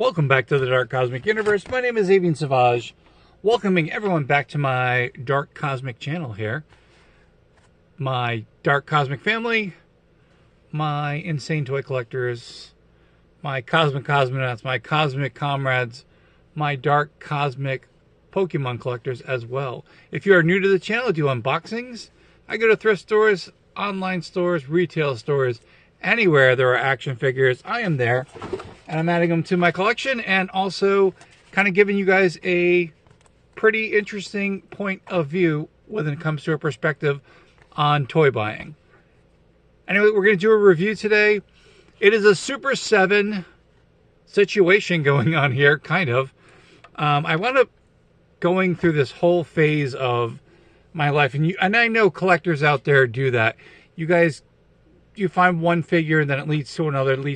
Welcome back to the Dark Cosmic Universe. My name is Avian Savage, welcoming everyone back to my Dark Cosmic channel here. My Dark Cosmic family, my insane toy collectors, my Cosmic Cosmonauts, my Cosmic Comrades, my Dark Cosmic Pokémon Collectors as well. If you are new to the channel, I do unboxings. I go to thrift stores, online stores, retail stores, anywhere there are action figures, I am there. And I'm adding them to my collection and also kind of giving you guys a pretty interesting point of view when it comes to a perspective on toy buying. Anyway, we're going to do a review today. It is a Super 7 situation going on here, kind of. I wound up going through this whole phase of my life, and I know collectors out there do that. You guys, you find one figure and then it leads to another, and it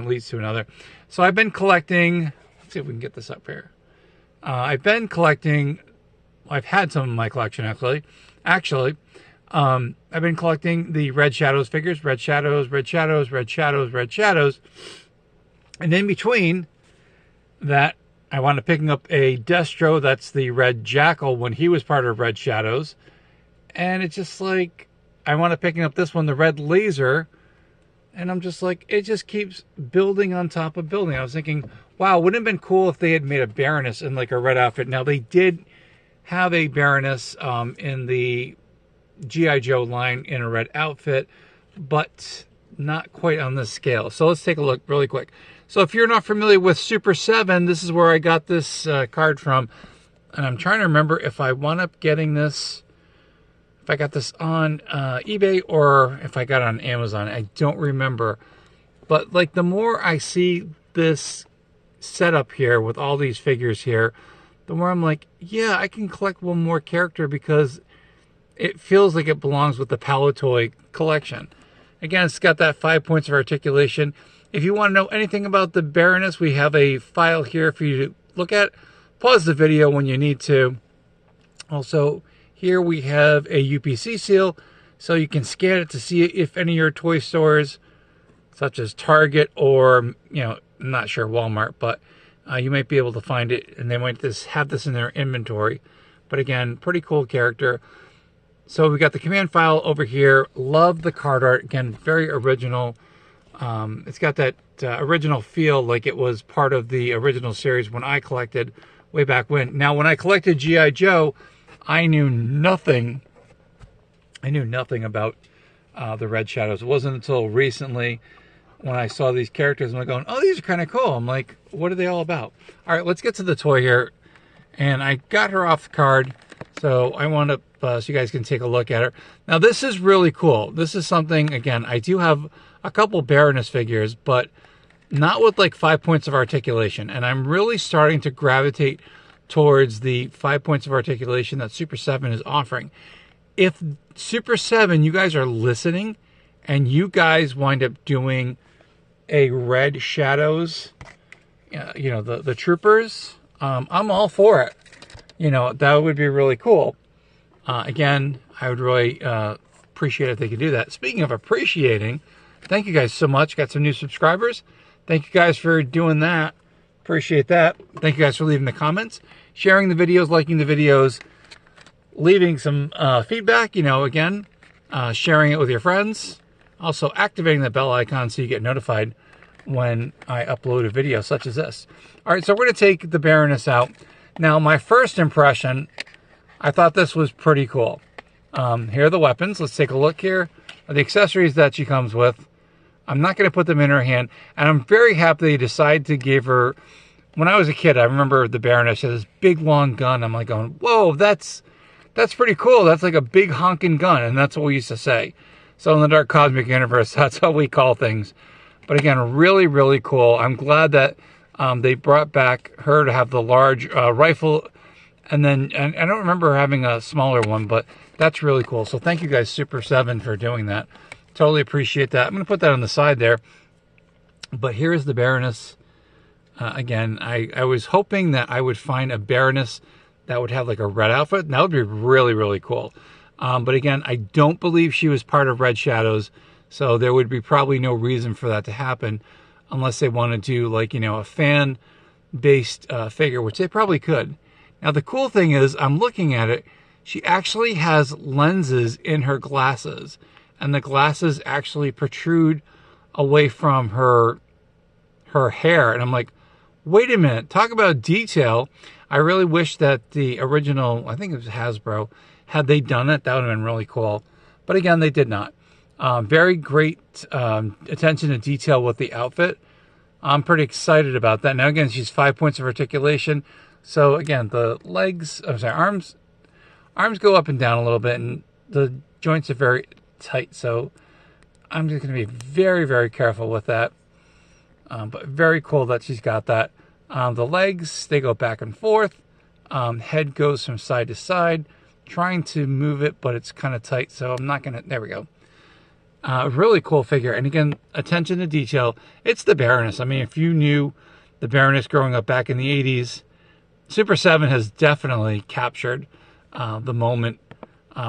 leads to another. So I've been collecting, let's see if we can get this up here. I've been collecting, I've had some in my collection actually. I've been collecting the Red Shadows figures, Red Shadows. And in between that, I wound up picking up a Destro, that's the Red Jackal when he was part of Red Shadows. And it's just like, I wound up picking up this one, the Red Laser, and I'm just like, it just keeps building on top of building. I was thinking, wow, wouldn't it have been cool if they had made a Baroness in like a red outfit. Now, they did have a Baroness in the G.I. Joe line in a red outfit, but not quite on this scale. So let's take a look really quick. So if you're not familiar with Super 7, this is where I got this card from. And I'm trying to remember if I wound up getting this, if I got this on eBay or if I got it on Amazon. I don't remember. But like the more I see this setup here with all these figures here, the more I'm like, yeah, I can collect one more character because it feels like it belongs with the Palitoy collection. Again, it's got that 5 points of articulation. If you want to know anything about the Baroness, we have a file here for you to look at. Pause the video when you need to. Also, here we have a UPC seal, so you can scan it to see if any of your toy stores, such as Target or, you know, I'm not sure, Walmart, but you might be able to find it, and they might just have this in their inventory. But again, pretty cool character. So we got the command file over here. Love the card art. Again, very original. It's got that original feel like it was part of the original series when I collected way back when. Now, when I collected G.I. Joe, I knew nothing. I knew nothing about the Red Shadows. It wasn't until recently when I saw these characters and I'm going, oh, these are kind of cool. I'm like, what are they all about? All right, let's get to the toy here. And I got her off the card, so I wound up so you guys can take a look at her. Now, this is really cool. This is something, again, I do have a couple Baroness figures, but not with like 5 points of articulation. And I'm really starting to gravitate towards the 5 points of articulation that Super 7 is offering. If Super 7, you guys are listening, and you guys wind up doing a Red Shadows, you know, the Troopers, I'm all for it. You know, that would be really cool. Again, I would really appreciate if they could do that. Speaking of appreciating, thank you guys so much. Got some new subscribers. Thank you guys for doing that. Appreciate that. Thank you guys for leaving the comments, sharing the videos, liking the videos, leaving some feedback, you know, again, sharing it with your friends. Also activating the bell icon so you get notified when I upload a video such as this. All right, so we're going to take the Baroness out. Now, my first impression, I thought this was pretty cool. Here are the weapons. Let's take a look here. The accessories that she comes with. I'm not going to put them in her hand. And I'm very happy they decided to give her... When I was a kid, I remember the Baroness had this big, long gun. I'm like going, whoa, that's pretty cool. That's like a big honking gun. And that's what we used to say. So in the Dark Cosmic Universe, that's how we call things. But again, really, really cool. I'm glad that they brought back her to have the large rifle. And then, and I don't remember having a smaller one, but that's really cool. So thank you guys, Super 7, for doing that. Totally appreciate that. I'm going to put that on the side there. But here is the Baroness. Again, I was hoping that I would find a Baroness that would have like a red outfit. And that would be really, really cool. But again, I don't believe she was part of Red Shadows. So there would be probably no reason for that to happen. unless they want to do like, you know, a fan-based figure, which they probably could. Now, the cool thing is, I'm looking at it, she actually has lenses in her glasses, and the glasses actually protrude away from her hair. And I'm like, wait a minute, talk about detail. I really wish that the original, I think it was Hasbro, had they done it, that would have been really cool. But again, they did not. Very great attention to detail with the outfit. I'm pretty excited about that. Now, again, she's 5 points of articulation. So, again, the legs, I'm sorry, arms go up and down a little bit, and the joints are very tight. So, I'm just going to be very, very careful with that. But very cool that she's got that. The legs, they go back and forth. Head goes from side to side. Trying to move it, but it's kind of tight, so I'm not going to... There we go. Really cool figure. And again, attention to detail. It's the Baroness. I mean, if you knew the Baroness growing up back in the 80s, Super 7 has definitely captured the moment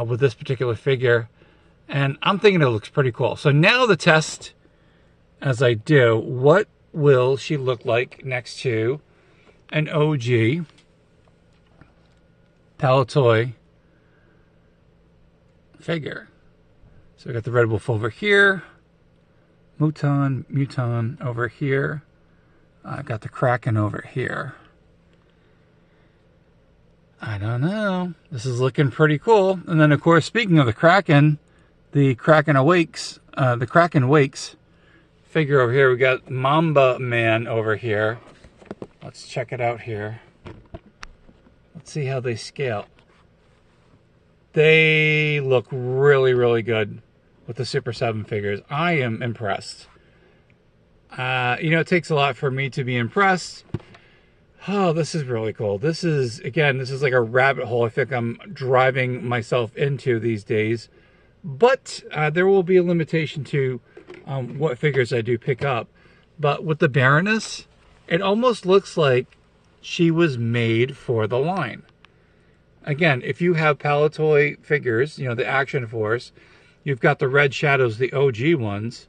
with this particular figure. And I'm thinking it looks pretty cool. So now the test, as I do, what will she look like next to an OG Palitoy figure? So we got the Red Wolf over here, Muton over here. I got the Kraken over here. I don't know. This is looking pretty cool. And then, of course, speaking of the Kraken Wakes figure over here. We got Mamba Man over here. Let's check it out here. Let's see how they scale. They look really, really good with the Super 7 figures. I am impressed. You know, it takes a lot for me to be impressed. Oh, this is really cool. This is, again, this is like a rabbit hole I think I'm driving myself into these days. But there will be a limitation to what figures I do pick up. But with the Baroness, it almost looks like she was made for the line. Again, if you have Palitoy figures, you know, the Action Force, you've got the Red Shadows, the OG ones.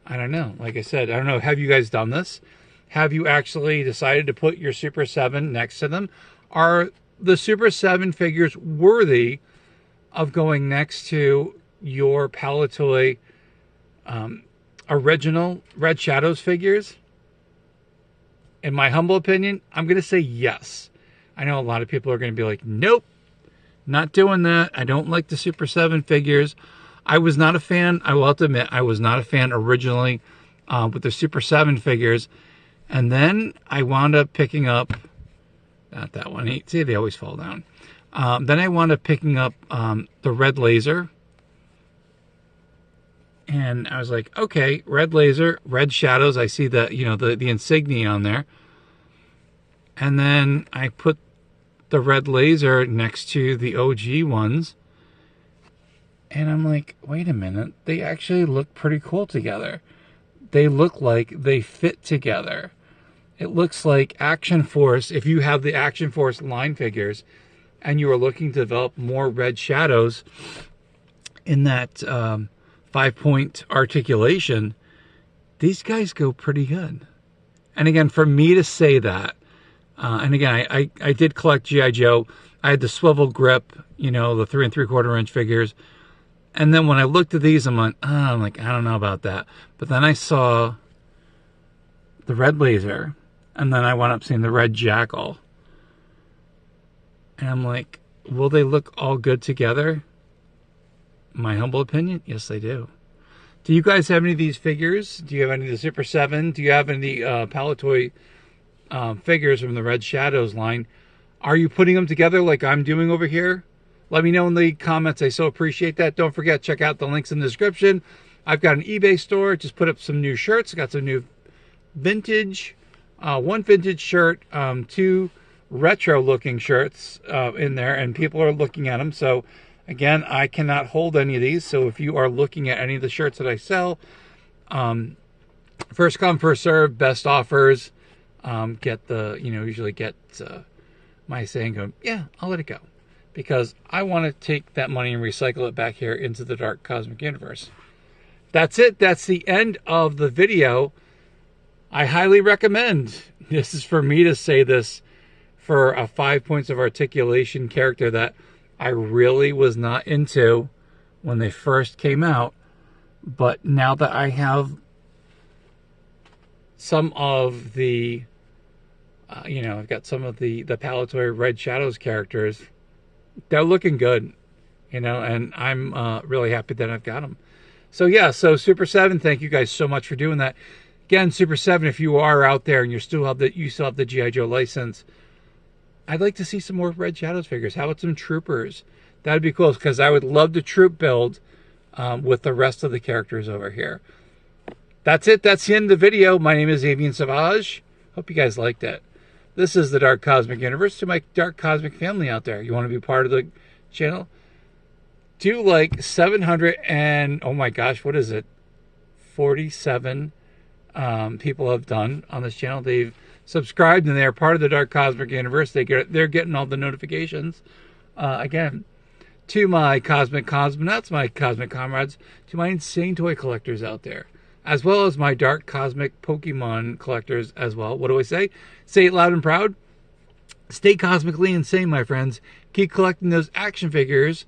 I don't know. Like I said, I don't know. Have you guys done this? Have you actually decided to put your Super 7 next to them? Are the Super 7 figures worthy of going next to your Palitoy original Red Shadows figures? In my humble opinion, I'm going to say yes. I know a lot of people are going to be like, nope, not doing that. I don't like the Super 7 figures. I was not a fan. I will have to admit, I was not a fan originally with the Super 7 figures. And then I wound up picking up, not that one. See, they always fall down. Then I wound up picking up the Red Laser. And I was like, okay, Red Laser, Red Shadows. I see the, you know, the insignia on there. And then I put the Red Laser next to the OG ones. And I'm like, wait a minute. They actually look pretty cool together. They look like they fit together. It looks like Action Force, if you have the Action Force line figures and you are looking to develop more Red Shadows in that 5-point articulation, these guys go pretty good. And again, for me to say that, and again, I did collect G.I. Joe. I had the swivel grip, you know, the 3 3/4 inch figures. And then when I looked at these, I'm like, I don't know about that. But then I saw the Red Laser, and then I wound up seeing the Red Jackal. And I'm like, will they look all good together? My humble opinion, yes, they do. Do you guys have any of these figures? Do you have any of the Super 7? Do you have any Palitoy figures from the Red Shadows line? Are you putting them together like I'm doing over here? Let me know in the comments. I so appreciate that. Don't forget, check out the links in the description. I've got an eBay store. Just put up some new shirts. Got some new vintage, one vintage shirt, 2 retro-looking shirts in there, and people are looking at them. So, again, I cannot hold any of these. So if you are looking at any of the shirts that I sell, first come, first serve, best offers. Get the, you know, usually get my saying going, yeah, I'll let it go. Because I want to take that money and recycle it back here into the Dark Cosmic Universe. That's it. That's the end of the video. I highly recommend. This is for me to say this for a 5 points of articulation character that I really was not into when they first came out. But now that I have some of the, I've got some of the Palitoy Red Shadows characters, they're looking good, and I'm really happy that I've got them. So yeah, so Super 7, thank you guys so much for doing that. Again, Super 7, if you are out there and you still have the G.I. Joe license, I'd like to see some more Red Shadows figures. How about some Troopers? That'd be cool, because I would love to troop build with the rest of the characters over here. That's it. That's the end of the video. My name is Avian Savage. Hope you guys liked it. This is the Dark Cosmic Universe. To my Dark Cosmic family out there, you want to be part of the channel? Do like 700 and, oh my gosh, what is it? 47 people have done on this channel. They've subscribed and they're part of the Dark Cosmic Universe. They're getting all the notifications. Again, to my Cosmic Cosmonauts, my Cosmic Comrades, to my insane toy collectors out there, as well as my Dark Cosmic Pokemon collectors as well. What do I say? Say it loud and proud. Stay cosmically insane, my friends. Keep collecting those action figures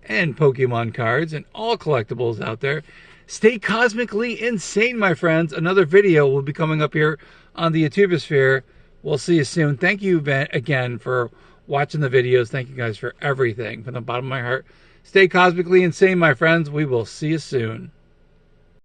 and Pokemon cards and all collectibles out there. Stay cosmically insane, my friends. Another video will be coming up here on the YouTubosphere. We'll see you soon. Thank you again for watching the videos. Thank you guys for everything from the bottom of my heart. Stay cosmically insane, my friends. We will see you soon.